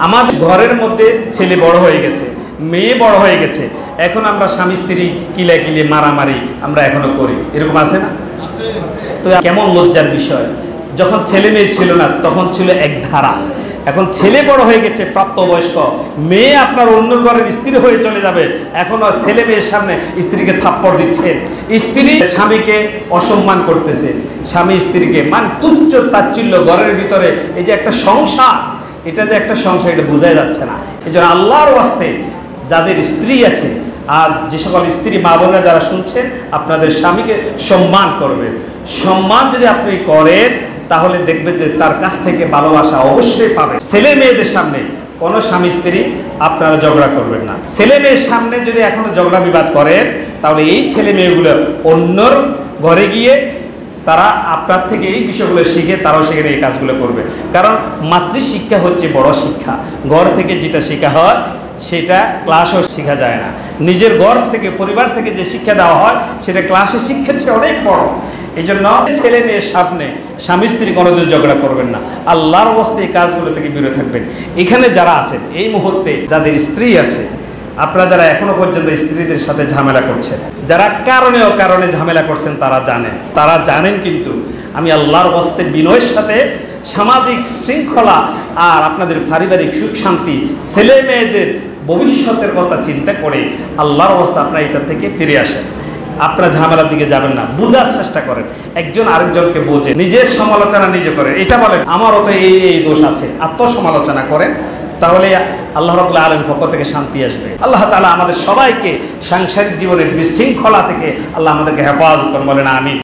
আমাদের ঘরের মধ্যে ছেলে বড় হয়ে গেছে, মেয়ে বড় হয়ে গেছে, এখন আমরা স্বামী স্ত্রী কিলাকিলি মারামারি আমরা এখনো করি, এরকম আছে না? তো কেমন লজ্জার বিষয়, যখন ছেলে মেয়ে ছিল না তখন ছিল এক ধারা, এখন ছেলে বড় হয়ে গেছে প্রাপ্তবয়স্ক, মেয়ে আপনার অন্য ঘরের স্ত্রী হয়ে চলে যাবে, এখন আর ছেলে মেয়ের সামনে স্ত্রীকে থাপ্পড় দিচ্ছে, স্ত্রী স্বামীকে অসম্মান করতেছে, স্বামী স্ত্রীকে মানে তুচ্ছ তাচ্ছিল্য ঘরের ভিতরে। এই যে একটা সংসার, এটা যে একটা সংসার এটা বোঝাই যাচ্ছে না। এই জন্য আল্লাহর ওয়াস্তে যাদের স্ত্রী আছে আর যে সকল স্ত্রী মা বোনরা যারা শুনছেন, আপনাদের স্বামীকে সম্মান করবেন। সম্মান যদি আপনি করেন তাহলে দেখবেন যে তার কাছ থেকে ভালোবাসা অবশ্যই পাবেন। ছেলে মেয়েদের সামনে কোনো স্বামী স্ত্রী আপনারা ঝগড়া করবেন না। ছেলে মেয়ের সামনে যদি এখনো ঝগড়া বিবাদ করেন তাহলে এই ছেলে মেয়েগুলো অন্যর ঘরে গিয়ে তারা আপনার থেকে এই বিষয়গুলো শিখে তারাও সেখানে এই কাজগুলো করবে। কারণ মাতৃশিক্ষা হচ্ছে বড় শিক্ষা। ঘর থেকে যেটা শেখা হয় সেটা ক্লাসও শেখা যায় না। নিজের ঘর থেকে পরিবার থেকে যে শিক্ষা দেওয়া হয় সেটা ক্লাসে শিক্ষার চেয়ে অনেক বড়। এই জন্য ছেলে মেয়ের সামনে স্বামী স্ত্রী কোনোদিন ঝগড়া করবেন না। আল্লাহর ওয়াস্তে এই কাজগুলো থেকে বিরত থাকবেন। এখানে যারা আছেন এই মুহূর্তে যাদের স্ত্রী আছে, আপনারা যারা এখনো পর্যন্ত স্ত্রীদের সাথে ঝামেলা করছেন, যারা কারণে ঝামেলা করছেন তারা জানেন কিন্তু আমি আল্লাহর ওয়াস্তে বিনয়ের সাথে সামাজিক শৃঙ্খলা আর আপনাদের পারিবারিক সুখ শান্তি, ছেলে মেয়েদের ভবিষ্যতের কথা চিন্তা করে আল্লাহর ওয়াস্তে আপনারা এটা থেকে ফিরে আসেন। আপনারা ঝামেলার দিকে যাবেন না, বোঝার চেষ্টা করেন, একজন আরেকজনকে বোঝে, নিজের সমালোচনা নিজে করেন। এটা বলেন আমারও তো এই দোষ আছে, আত্মসমালোচনা করেন, তাহলে আল্লাহ রাব্বুল আলামিনের পক্ষ থেকে শান্তি আসবে। আল্লাহ তাআলা আমাদের সবাইকে সাংসারিক জীবনের বিশৃঙ্খলা থেকে আল্লাহ আমাদেরকে হেফাজত করেন, বলেন আমিন।